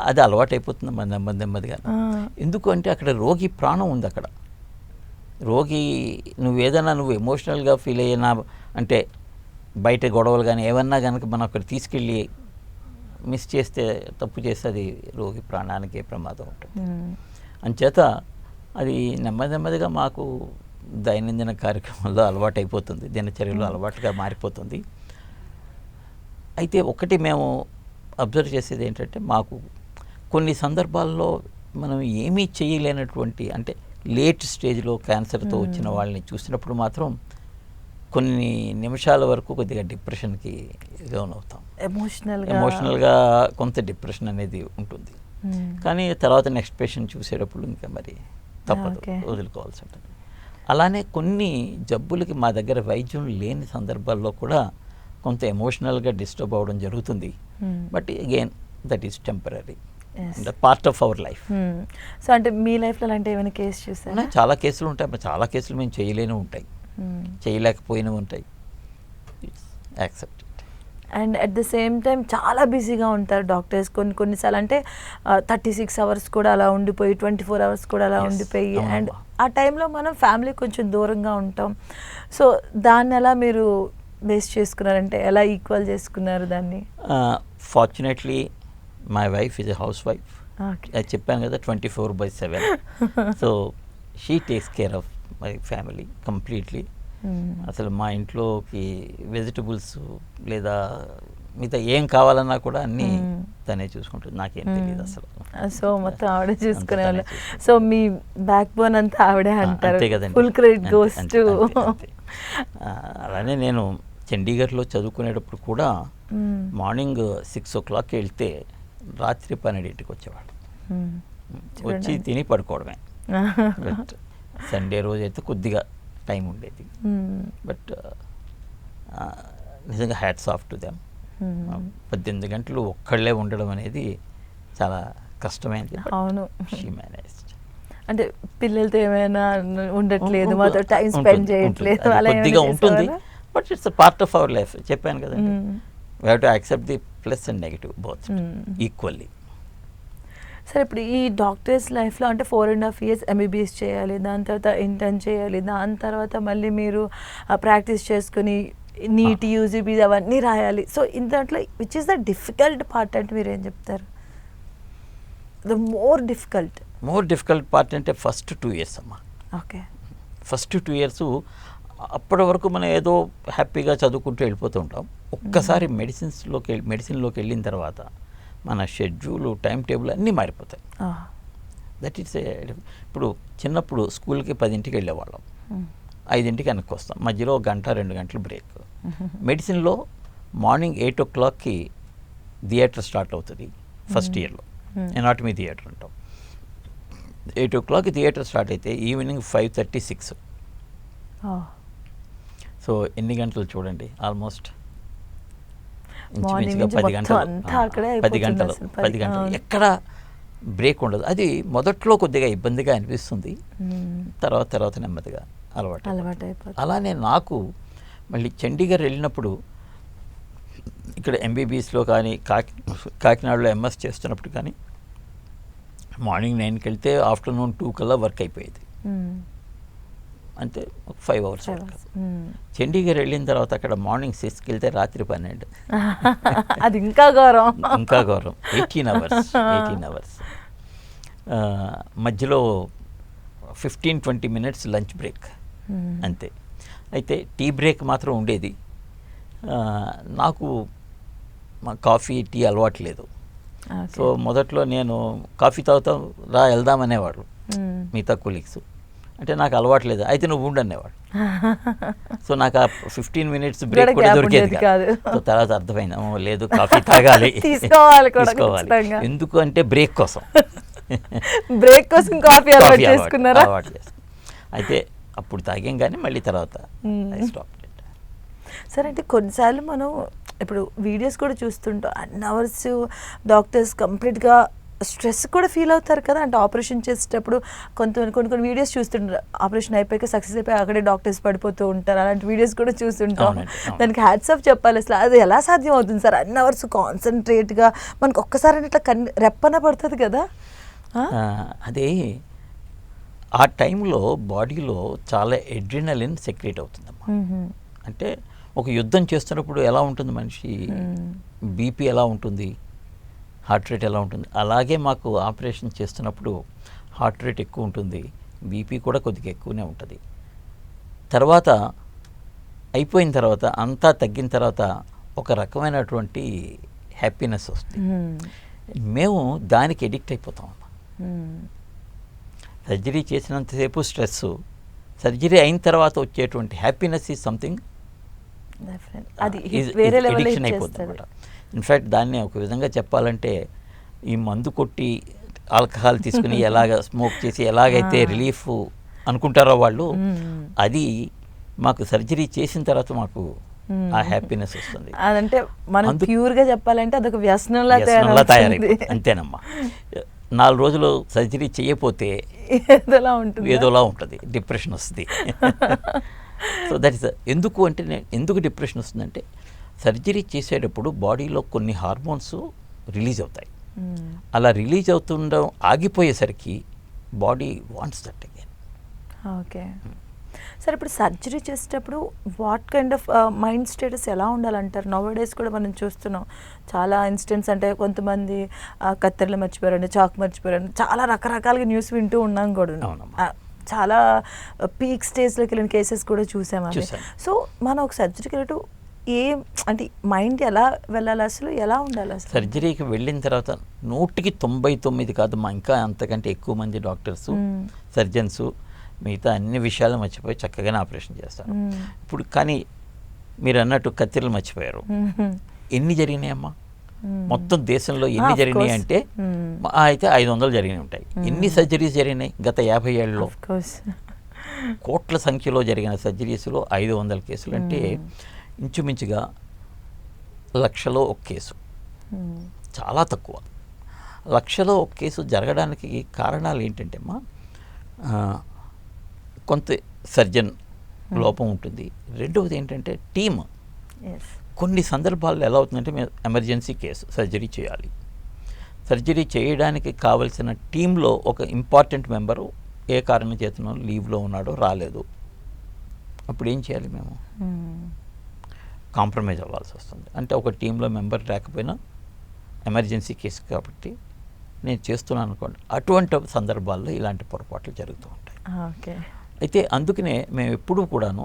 అది అలవాటు అయిపోతుంది నెమ్మదిగా. ఎందుకు అంటే అక్కడ రోగి ప్రాణం ఉంది. అక్కడ రోగి నువ్వు ఎమోషనల్గా ఫీల్ అయినా అంటే బయట గొడవలు కానీ ఏమన్నా కనుక మనం అక్కడ తీసుకెళ్ళి మిస్ చేస్తే, తప్పు చేస్తే అది రోగి ప్రాణానికి ప్రమాదం ఉంటుంది. అంచేత అది నెమ్మదిగా మాకు దైనందిన కార్యక్రమాల్లో అలవాటు అయిపోతుంది, దినచర్యలో అలవాటుగా మారిపోతుంది. అయితే ఒకటి మేము అబ్జర్వ్ చేసేది ఏంటంటే, మాకు కొన్ని సందర్భాల్లో మనం ఏమీ చేయలేనటువంటి అంటే లేట్ స్టేజ్లో క్యాన్సర్తో వచ్చిన వాళ్ళని చూసినప్పుడు మాత్రం కొన్ని నిమిషాల వరకు కొద్దిగా డిప్రెషన్కి లోనవుతాం. ఎమోషనల్గా కొంత డిప్రెషన్ అనేది ఉంటుంది. కానీ తర్వాత నెక్స్ట్ పేషెంట్ చూసేటప్పుడు ఇంకా మరి తప్పదు, వదులుకోవాల్సి ఉంటుంది. అలానే కొన్ని జబ్బులకి మా దగ్గర వైద్యం లేని సందర్భాల్లో కూడా కొంత ఎమోషనల్గా డిస్టర్బ్ అవ్వడం జరుగుతుంది. But again that is temporary and part of our life. So అంటే మీ లైఫ్లో అలాంటి ఏమైనా కేసు చూసారా? చాలా కేసులు ఉంటాయి, చాలా కేసులు మేము చేయలేని ఉంటాయి, చేయలేకపోయినవి ఉంటాయి. Accept it. And at the same time చాలా బిజీగా ఉంటారు డాక్టర్స్. కొన్నిసార్లు అంటే 36 hours కూడా అలా ఉండిపోయి, 24 hours కూడా అలా ఉండిపోయి, అండ్ ఆ టైంలో మనం ఫ్యామిలీ కొంచెం దూరంగా ఉంటాం. సో దాన్ని ఎలా మీరు బేస్ చేసుకున్నారంటే ఎలా ఈక్వల్ చేసుకున్నారు దాన్ని? Fortunately my wife is a house wife. అది చెప్పాను కదా, 24/7. So she takes care of my family completely. అసలు మా ఇంట్లోకి వెజిటబుల్స్ లేదా మిగతా ఏం కావాలన్నా కూడా అన్నీ తనే చూసుకుంటుంది, నాకేం తెలియదు అసలు. సో మొత్తం ఆవిడే చూసుకునే వాళ్ళు. సో మీ బ్యాక్ బోన్ అంతా ఆవిడే అంటారు. అంతే కదండి, ఫుల్ క్రెడిట్ గోస్ టు. అలానే నేను చండీగఢ్లో చదువుకునేటప్పుడు కూడా మార్నింగ్ 6 o'clock వెళ్తే రాత్రి 12ంటికి వచ్చేవాడు. వచ్చి తిని పడుకోవడమే. బట్ సండే రోజు అయితే కొద్దిగా టైం ఉండేది. బట్ నిజంగా హ్యాట్స్ ఆఫ్ టు దెమ్. 18 గంటలు ఒక్కళ్ళే ఉండడం అనేది చాలా కష్టమైంది. అవును, షీ మేనేజ్డ్. అంటే పిల్లలతో ఏమైనా ఉండట్లేదు, మాతో టైం స్పెండ్ చేయట్లేదు, అలా కొద్దిగా ఉంటుంది. But it's a part of our life. చెప్పాను కదండి, we have to accept the plus and negative both equally. సరే, ఇప్పుడు ఈ డాక్టర్స్ లైఫ్లో అంటే 4.5 years ఎంబీబీఎస్ చేయాలి, దాని తర్వాత ఇంటర్న్ చేయాలి, దాని తర్వాత మళ్ళీ మీరు ప్రాక్టీస్ చేసుకుని నీట్ యూజీబీ అవన్నీ రాయాలి. సో దాంట్లో which is the difficult part అంటే మీరు ఏం చెప్తారు? ద మోర్ డిఫికల్ట్ పార్ట్ అంటే ఫస్ట్ 2 years అమ్మా. ఓకే, ఫస్ట్ 2 years అప్పటి వరకు మనం ఏదో హ్యాపీగా చదువుకుంటూ వెళ్ళిపోతూ ఉంటాం. ఒక్కసారి మెడిసిన్లోకి వెళ్ళిన తర్వాత మన షెడ్యూల్, టైం టేబుల్ అన్నీ మారిపోతాయి. దట్ ఈస్ ఇప్పుడు చిన్నప్పుడు స్కూల్కి 10ంటికి వెళ్ళేవాళ్ళం, 5ంటికి వెనక్కి వస్తాం, మధ్యలో 1-2 గంటలు బ్రేక్. మెడిసిన్లో మార్నింగ్ 8 o'clockకి థియేటర్ స్టార్ట్ అవుతుంది ఫస్ట్ ఇయర్లో, ఎనాటమీ థియేటర్ అంటాం. 8 o'clockకి థియేటర్ స్టార్ట్ అయితే ఈవినింగ్ 5:30-6. సో ఎన్ని గంటలు చూడండి, ఆల్మోస్ట్ ఇంచుమించుగా 10 గంటలు. 10 గంటలు ఎక్కడ బ్రేక్ ఉండదు. అది మొదట్లో కొద్దిగా ఇబ్బందిగా అనిపిస్తుంది, తర్వాత నెమ్మదిగా అలవాటు అయిపోతుంది. అలానే నాకు మళ్ళీ చండీగఢ్ వెళ్ళినప్పుడు ఇక్కడ ఎంబీబీఎస్లో కానీ కాకినాడలో ఎంఎస్ చేస్తున్నప్పుడు కానీ మార్నింగ్ 9కి వెళ్తే ఆఫ్టర్నూన్ 2 కల్లా వర్క్ అయిపోయేది. అంతే, 5 hours వర్క్. చండీగఢ్ వెళ్ళిన తర్వాత అక్కడ మార్నింగ్ 6కి వెళ్తే రాత్రి 12. అది ఇంకా గౌరవం. 18 hours. మధ్యలో 15-20 minutes లంచ్ బ్రేక్ అంతే. అయితే టీ బ్రేక్ మాత్రం ఉండేది. నాకు మా కాఫీ, టీ అలవాటు లేదు. సో మొదట్లో నేను కాఫీ తాగుతాం రా వెళ్దామనేవాడు మిగతా కొలీగ్స్. అంటే నాకు అలవాటు లేదు, అయితే నువ్వు ఉండనేవాడు. సో నాకు ఆ 15 minutes బ్రేక్ కూడా దొరికేది కాదు. సో తర్వాత అర్థమైంది, లేదు కాఫీ తాగాలి, తీసుకోవాలి. ఎందుకు అంటే బ్రేక్ కోసం కాఫీ అలవాటు చేసుకున్నారా? అయితే అప్పుడు తాగాం, కానీ మళ్ళీ తర్వాత స్టాప్. సరే, అంటే కొన్నిసార్లు మనం ఇప్పుడు వీడియోస్ కూడా చూస్తుంటాం, అన్ని అవర్స్ డాక్టర్స్ కంప్లీట్గా స్ట్రెస్ కూడా ఫీల్ అవుతారు కదా. అంటే ఆపరేషన్ చేసేటప్పుడు కొన్ని వీడియోస్ చూస్తుంటారు, ఆపరేషన్ అయిపోయాక సక్సెస్ అయిపోయి అక్కడే డాక్టర్స్ పడిపోతూ ఉంటారు. అలాంటి వీడియోస్ కూడా చూస్తుంటాం. దానికి హ్యాట్స్ ఆఫ్ చెప్పాలి. అసలు అది ఎలా సాధ్యం అవుతుంది సార్? అన్ని అవర్స్ కాన్సన్ట్రేట్గా మనకు ఒక్కసారి ఇట్లా రెప్పన పడుతుంది కదా. అదే ఆ టైంలో బాడీలో చాలా ఎడ్రినలిన్ సెక్రేట్ అవుతుందమ్మా. అంటే ఒక యుద్ధం చేస్తున్నప్పుడు ఎలా ఉంటుంది మనిషి, బీపీ ఎలా ఉంటుంది, హార్ట్ రేట్ ఎలా ఉంటుంది, అలాగే మాకు ఆపరేషన్ చేస్తున్నప్పుడు హార్ట్ రేట్ ఎక్కువ ఉంటుంది, బీపీ కూడా కొద్దిగా ఎక్కువనే ఉంటుంది. తర్వాత అయిపోయిన తర్వాత అంతా తగ్గిన తర్వాత ఒక రకమైనటువంటి హ్యాపీనెస్ వస్తుంది. మేము దానికి ఎడిక్ట్ అయిపోతాం. సర్జరీ చేసినంతసేపు స్ట్రెస్, సర్జరీ అయిన తర్వాత వచ్చేటువంటి హ్యాపీనెస్ ఈజ్ సంథింగ్ ఎడిక్షన్ అయిపోతుంది అనమాట. ఇన్ఫ్యాక్ట్ దాన్ని ఒక విధంగా చెప్పాలంటే ఈ మందు కొట్టి ఆల్కహాల్ తీసుకుని ఎలాగ స్మోక్ చేసి ఎలాగైతే రిలీఫ్ అనుకుంటారో వాళ్ళు, అది మాకు సర్జరీ చేసిన తర్వాత మాకు ఆ హ్యాపీనెస్ వస్తుంది. అదంటే మనం ప్యూర్గా చెప్పాలంటే అదొక వ్యసనంలా తయారైపోతుంది. అంతేనమ్మా. 4 రోజులు సర్జరీ చేయకపోతే ఏదోలా ఉంటుంది, డిప్రెషన్ వస్తుంది. సో దట్ ఇస్ ఎందుకు డిప్రెషన్ వస్తుందంటే సర్జరీ చేసేటప్పుడు బాడీలో కొన్ని హార్మోన్స్ రిలీజ్ అవుతాయి. అలా రిలీజ్ అవుతుండడం ఆగిపోయేసరికి body wants that again. Okay sir, ఇప్పుడు సర్జరీ చేసేటప్పుడు what kind of mind status ఎలా ఉండాలంటారు? నౌడేస్ కూడా మనం చూస్తున్నాం చాలా ఇన్సిడెంట్స్. అంటే కొంతమంది కత్తెరలు మర్చిపోయారండి, చాకు మర్చిపోయారండి, చాలా రకరకాలుగా న్యూస్ వింటూ ఉన్నాం కూడా. చాలా పీక్ స్టేజ్లోకి వెళ్ళిన కేసెస్ కూడా చూసాము. చూసాను. సో మనం ఒక సర్జరీకి వెళ్ళటం అంటే మైండ్ ఎలా వెళ్ళాలి, అసలు ఎలా ఉండాలి అసలు? సర్జరీకి వెళ్ళిన తర్వాత 99% కాదమ్మా, ఇంకా అంతకంటే ఎక్కువ మంది డాక్టర్స్, సర్జన్స్ మిగతా అన్ని విషయాలు మర్చిపోయి చక్కగానే ఆపరేషన్ చేస్తారు. ఇప్పుడు కానీ మీరు అన్నట్టు కత్తిరలు మర్చిపోయారు. ఎన్ని జరిగినాయమ్మా మొత్తం దేశంలో ఎన్ని జరిగినాయి అంటే అయితే 500 జరిగినాయి ఉంటాయి. ఎన్ని సర్జరీస్ జరిగినాయి గత 50 ఏళ్ళలో? కోట్ల సంఖ్యలో జరిగిన సర్జరీస్లో 500 కేసులు అంటే ఇంచుమించుగా లక్షలో ఒక కేసు. చాలా తక్కువ. లక్షలో ఒక కేసు జరగడానికి కారణాలు ఏంటంటే అమ్మా, కొంత సర్జన్ లోపం ఉంటుంది. రెండవది ఏంటంటే టీమ్. కొన్ని సందర్భాల్లో ఎలా అవుతుందంటే మేము ఎమర్జెన్సీ కేసు సర్జరీ చేయాలి. సర్జరీ చేయడానికి కావలసిన టీంలో ఒక ఇంపార్టెంట్ మెంబరు ఏ కారణం చేతనో లీవ్లో ఉన్నాడో, రాలేదు. అప్పుడు ఏం చేయాలి? మేము కాంప్రమైజ్ అవ్వాల్సి వస్తుంది. అంటే ఒక టీంలో మెంబర్ లేకపోయినా ఎమర్జెన్సీ కేసు కాబట్టి నేను చేస్తున్నాను అనుకోండి. అటువంటి సందర్భాల్లో ఇలాంటి పొరపాట్లు జరుగుతూ ఉంటాయి. అయితే అందుకనే మేము ఎప్పుడూ కూడాను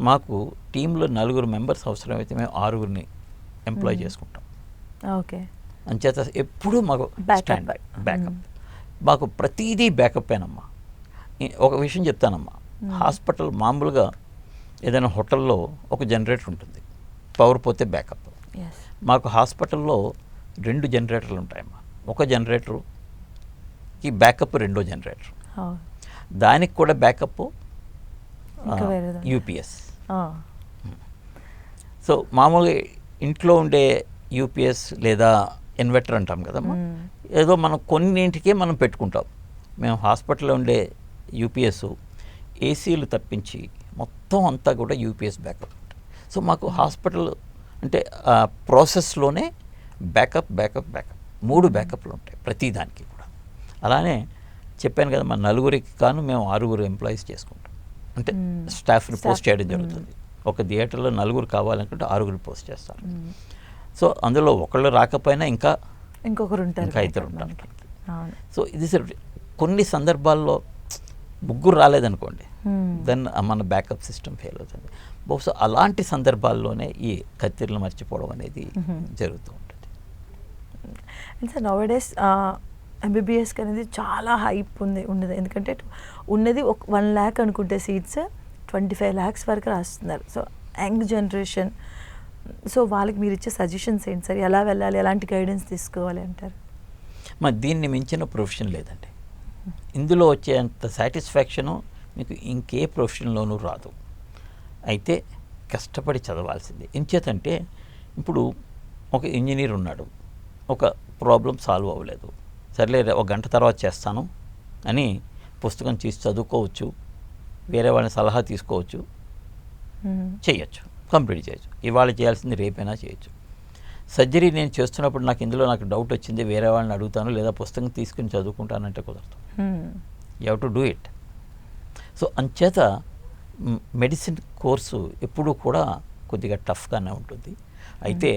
మాకు టీంలో 4 మెంబర్స్ అవసరమైతే మేము 6 ఎంప్లాయ్ చేసుకుంటాం. అంచేత ఎప్పుడూ మాకు బ్యాకప్, మాకు ప్రతిదీ బ్యాకప్పేనమ్మా. ఒక విషయం చెప్తానమ్మా, హాస్పిటల్ మామూలుగా ఏదైనా హోటల్లో ఒక జనరేటర్ ఉంటుంది, పవర్ పోతే బ్యాకప్. మాకు హాస్పిటల్లో 2 జనరేటర్లు ఉంటాయమ్మా. ఒక జనరేటర్కి బ్యాకప్, రెండో జనరేటర్, దానికి కూడా బ్యాకప్ యూపీఎస్. సో మామూలుగా ఇంట్లో ఉండే యూపీఎస్ లేదా ఇన్వర్టర్ అంటాం కదమ్మా, ఏదో మనం కొన్నింటికే మనం పెట్టుకుంటాం. మేము హాస్పిటల్లో ఉండే యూపీఎస్ ఏసీలు తప్పించి మొత్తం అంతా కూడా యూపీఎస్ బ్యాకప్. సో మాకు హాస్పిటల్ అంటే ప్రాసెస్లోనే బ్యాకప్ 3 బ్యాకప్లు ఉంటాయి ప్రతిదానికి కూడా. అలానే చెప్పాను కదా, మా 4కి కాను మేము 6 ఎంప్లాయీస్ చేసుకుంటాం. అంటే స్టాఫ్ని పోస్ట్ చేయడం జరుగుతుంది. ఒక థియేటర్లో 4 కావాలనుకుంటే 6 పోస్ట్ చేస్తారు. సో అందులో ఒకళ్ళు రాకపోయినా ఇంకా ఇంకొకరు ఉంటారు, ఇంకా 2 ఉంటారు. సో ఇది కొన్ని సందర్భాల్లో 3 రాలేదనుకోండి, దెన్ మన బ్యాకప్ సిస్టమ్ ఫెయిల్ అవుతుంది. బహుశా అలాంటి సందర్భాల్లోనే ఈ కత్తిరలు మర్చిపోవడం అనేది జరుగుతూ ఉంటుంది. సార్ నౌడేస్ ఎంబీబీఎస్కి అనేది చాలా హైప్ ఉన్నది. ఎందుకంటే ఉన్నది 1 lakh అనుకుంటే సీట్స్ 25 lakhs వరకు రాస్తున్నారు. సో యంగ్ జనరేషన్, సో వాళ్ళకి మీరు ఇచ్చే సజెషన్స్ ఏంటి సార్? ఎలా వెళ్ళాలి, ఎలాంటి గైడెన్స్ తీసుకోవాలి అంటారు? మరి దీన్ని మించిన ప్రొఫెషన్ లేదండి. ఇందులో వచ్చేంత సాటిస్ఫాక్షను మీకు ఇంకే ప్రొఫెషన్లోనూ రాదు. అయితే కష్టపడి చదవాల్సిందే. ఎంచేతంటే ఇప్పుడు ఒక ఇంజనీర్ ఉన్నాడు, ఒక ప్రాబ్లం సాల్వ్ అవ్వలేదు, సర్లే 1 గంట తర్వాత చేస్తాను అని పుస్తకం తీసి చదువుకోవచ్చు, వేరే వాళ్ళని సలహా తీసుకోవచ్చు, చేయొచ్చు, కంప్లీట్ చేయొచ్చు. ఇవాళ చేయాల్సింది రేపైనా చేయొచ్చు. సర్జరీ నేను చేస్తున్నప్పుడు నాకు డౌట్ వచ్చింది, వేరే వాళ్ళని అడుగుతాను లేదా పుస్తకం తీసుకుని చదువుకుంటానంటే కుదరదు. You have to do it. So అంచేత మెడిసిన్ కోర్సు ఎప్పుడూ కూడా కొద్దిగా టఫ్గానే ఉంటుంది. అయితే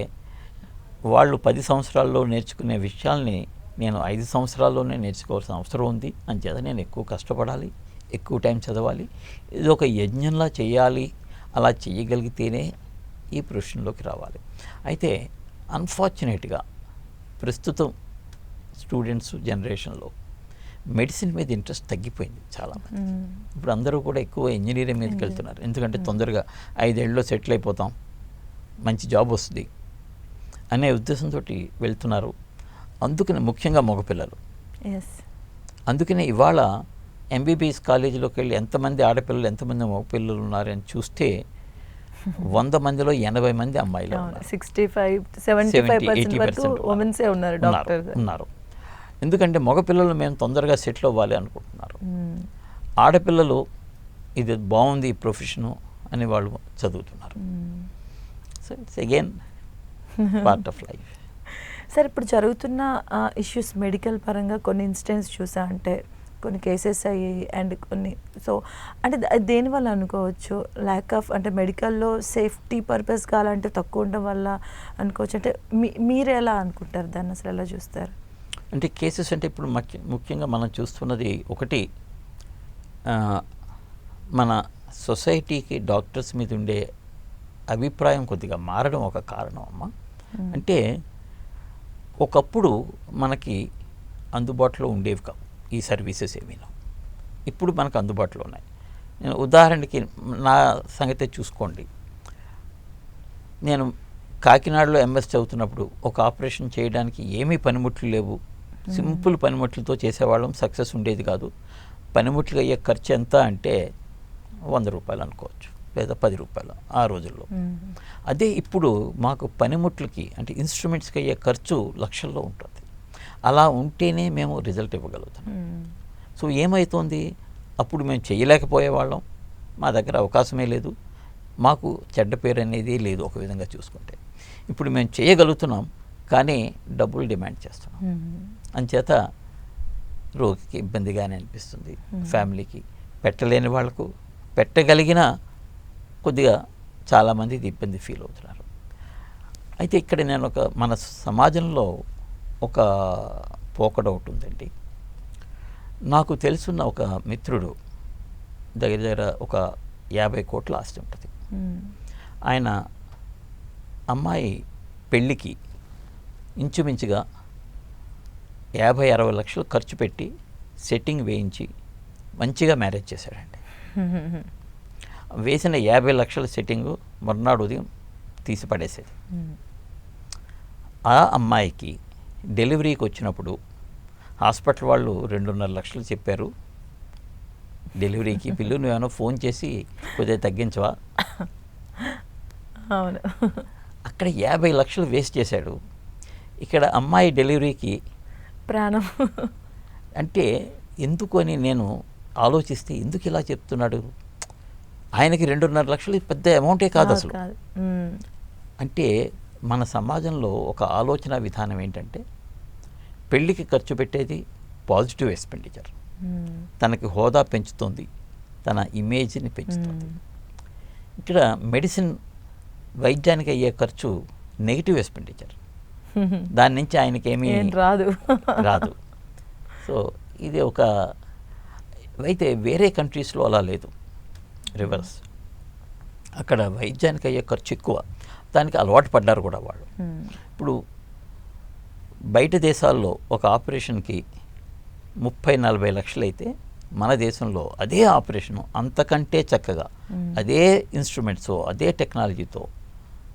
వాళ్ళు 10 సంవత్సరాల్లో నేర్చుకునే విషయాల్ని నేను 5 సంవత్సరాల్లోనే నేర్చుకోవాల్సిన అవసరం ఉంది. అంచేత నేను ఎక్కువ కష్టపడాలి, ఎక్కువ టైం చదవాలి, ఇది ఒక యజ్ఞంలా చేయాలి. అలా చేయగలిగితేనే ఈ ప్రొఫెషన్లోకి రావాలి. అయితే అన్ఫార్చునేట్గా ప్రస్తుతం స్టూడెంట్స్ జనరేషన్లో మెడిసిన్ మీద ఇంట్రెస్ట్ తగ్గిపోయింది చాలామంది. ఇప్పుడు అందరూ కూడా ఎక్కువ ఇంజనీరింగ్ మీదకి వెళ్తున్నారు. ఎందుకంటే తొందరగా 5 ఏళ్ళలో సెటిల్ అయిపోతాం, మంచి జాబ్ వస్తుంది అనే ఉద్దేశంతో వెళ్తున్నారు. అందుకని ముఖ్యంగా మగపిల్లలు. అందుకనే ఇవాళ ఎంబీబీఎస్ కాలేజీలోకి వెళ్ళి ఎంతమంది ఆడపిల్లలు ఎంతమంది మగపిల్లలు ఉన్నారని చూస్తే 100 మందిలో 80 మంది అమ్మాయిలు ఉన్నారు. 65-75% వరకు ఉమెన్సే ఉన్నారు. ఎందుకంటే మగపిల్లలు మేము తొందరగా సెటిల్ అవ్వాలి అనుకుంటున్నారు. ఆడపిల్లలు ఇది బాగుంది ఈ ప్రొఫెషను అని వాళ్ళు చదువుతున్నారు. So it's again part of life. Sir ఇప్పుడు జరుగుతున్న ఇష్యూస్ మెడికల్ పరంగా కొన్ని ఇన్సిడెంట్స్ చూసా, అంటే కొన్ని కేసెస్ అయ్యాయి అండ్ కొన్ని, సో అంటే దేనివల్ల అనుకోవచ్చు? ల్యాక్ ఆఫ్ అంటే మెడికల్లో సేఫ్టీ పర్పస్గా అలాంటి తక్కువ ఉండడం వల్ల అనుకోవచ్చు. అంటే మీరు ఎలా అనుకుంటారు దాన్ని, అసలు ఎలా చూస్తారు? అంటే కేసెస్ అంటే ఇప్పుడు ముఖ్యంగా మనం చూస్తున్నది ఒకటి, మన సొసైటీకి డాక్టర్స్ మీద ఉండే అభిప్రాయం కొద్దిగా మారడం ఒక కారణం అమ్మ. అంటే ఒకప్పుడు మనకి అందుబాటులో ఉండేవి కావు ఈ సర్వీసెస్ ఏమీను. ఇప్పుడు మనకు అందుబాటులో ఉన్నాయి. నేను ఉదాహరణకి నా సంగతే చూసుకోండి. నేను కాకినాడలో ఎంఎస్ చదువుతున్నప్పుడు ఒక ఆపరేషన్ చేయడానికి ఏమీ పనిముట్లు లేవు. సింపుల్ పనిముట్లతో చేసేవాళ్ళం, సక్సెస్ ఉండేది కాదు. పనిముట్లు అయ్యే ఖర్చు ఎంత అంటే 100 రూపాయలు అనుకోవచ్చు, లేదా 10 రూపాయలు ఆ రోజుల్లో. అదే ఇప్పుడు మాకు పనిముట్లకి అంటే ఇన్స్ట్రుమెంట్స్కి అయ్యే ఖర్చు లక్షల్లో ఉంటుంది. అలా ఉంటేనే మేము రిజల్ట్ ఇవ్వగలుగుతాం. సో ఏమవుతోంది, అప్పుడు మేము చేయలేకపోయేవాళ్ళం, మా దగ్గర అవకాశమే లేదు, మాకు చెడ్డ పేరు అనేది లేదు ఒక విధంగా చూసుకుంటే. ఇప్పుడు మేము చేయగలుగుతున్నాం, కానీ డబ్బులు డిమాండ్ చేస్తున్నాం. అంచేత రోగికి ఇబ్బందిగానే అనిపిస్తుంది, ఫ్యామిలీకి. పెట్టలేని వాళ్ళకు, పెట్టగలిగిన కొద్దిగా చాలామంది ఇది ఇబ్బంది ఫీల్ అవుతున్నారు. అయితే ఇక్కడ నేను మన సమాజంలో ఒక పోకడ ఒకటి ఉందండి. నాకు తెలుసున్న ఒక మిత్రుడు దగ్గర దగ్గర ఒక 50 కోట్ల ఆస్తి ఉంటుంది. ఆయన అమ్మాయి పెళ్ళికి ఇంచుమించుగా 50-60 లక్షలు ఖర్చు పెట్టి సెట్టింగ్ వేయించి మంచిగా మ్యారేజ్ చేశాడండి. వేసిన 50 లక్షల సెట్టింగు మర్నాడు ఉదయం తీసి పడేసేది. ఆ అమ్మాయికి డెలివరీకి వచ్చినప్పుడు హాస్పిటల్ వాళ్ళు 2.5 లక్షలు చెప్పారు డెలివరీకి. పిల్లు నువ్వేమో ఫోన్ చేసి కొద్దిగా తగ్గించవా? అవును. అక్కడ 50 లక్షలు వేస్ట్ చేశాడు. ఇక్కడ అమ్మాయి డెలివరీకి ప్రాణం. అంటే ఎందుకు అని నేను ఆలోచిస్తే ఎందుకు ఇలా చెప్తున్నాడు? ఆయనకి 2.5 లక్షలు పెద్ద అమౌంటే కాదు అసలు. అంటే మన సమాజంలో ఒక ఆలోచన విధానం ఏంటంటే పెళ్ళికి ఖర్చు పెట్టేది పాజిటివ్ ఎక్స్పెండిచర్, తనకి హోదా పెంచుతుంది, తన ఇమేజ్ని పెంచుతుంది. ఇక్కడ మెడిసిన్ వైద్యానికి అయ్యే ఖర్చు నెగిటివ్ ఎక్స్పెండిచర్, దాని నుంచి ఆయనకి ఏమీ రాదు. సో ఇది ఒక, అయితే వేరే కంట్రీస్లో అలా లేదు, రివర్స్. అక్కడ వైద్యానికి అయ్యే ఖర్చు ఎక్కువ, దానికి అలవాటు పడ్డారు కూడా వాళ్ళు. ఇప్పుడు బయట దేశాల్లో ఒక ఆపరేషన్కి 30-40 లక్షలు అయితే మన దేశంలో అదే ఆపరేషను అంతకంటే చక్కగా అదే ఇన్స్ట్రుమెంట్స్ అదే టెక్నాలజీతో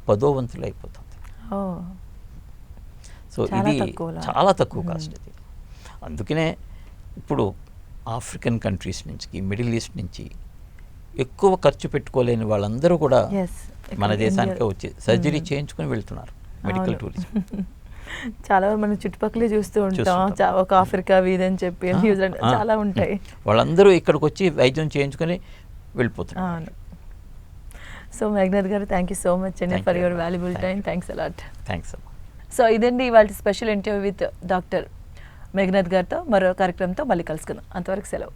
10వ వంతులు అయిపోతుంది. సో ఇది చాలా తక్కువ కాస్ట్ ఇది. అందుకనే ఇప్పుడు ఆఫ్రికన్ కంట్రీస్ నుంచి, మిడిల్ ఈస్ట్ నుంచి ఎక్కువ ఖర్చు పెట్టుకోలేని వాళ్ళందరూ కూడా మన దేశానికే వచ్చి సర్జరీ చేయించుకొని వెళ్తున్నారు, మెడికల్ టూరిజం. చాలా మన చుట్టుపక్కలే చూస్తూ ఉంటాం, ఒక ఆఫ్రికా వీధి అని చెప్పి న్యూజిలాండ్ చాలా ఉంటాయి. వాళ్ళందరూ ఇక్కడికి వచ్చి వైద్యం చేయించుకొని వెళ్ళిపోతున్నారు. సో మేఘనాథ్ గారు, థ్యాంక్ యూ సో మచ్ అండి for your valuable time. Thanks a lot. Thanks అమ్మా. సో ఇదండి ఇవాళ special interview with doctor Meghnath గారితో. మరో కార్యక్రమంతో మళ్ళీ కలుసుకుందాం. అంతవరకు సెలవు.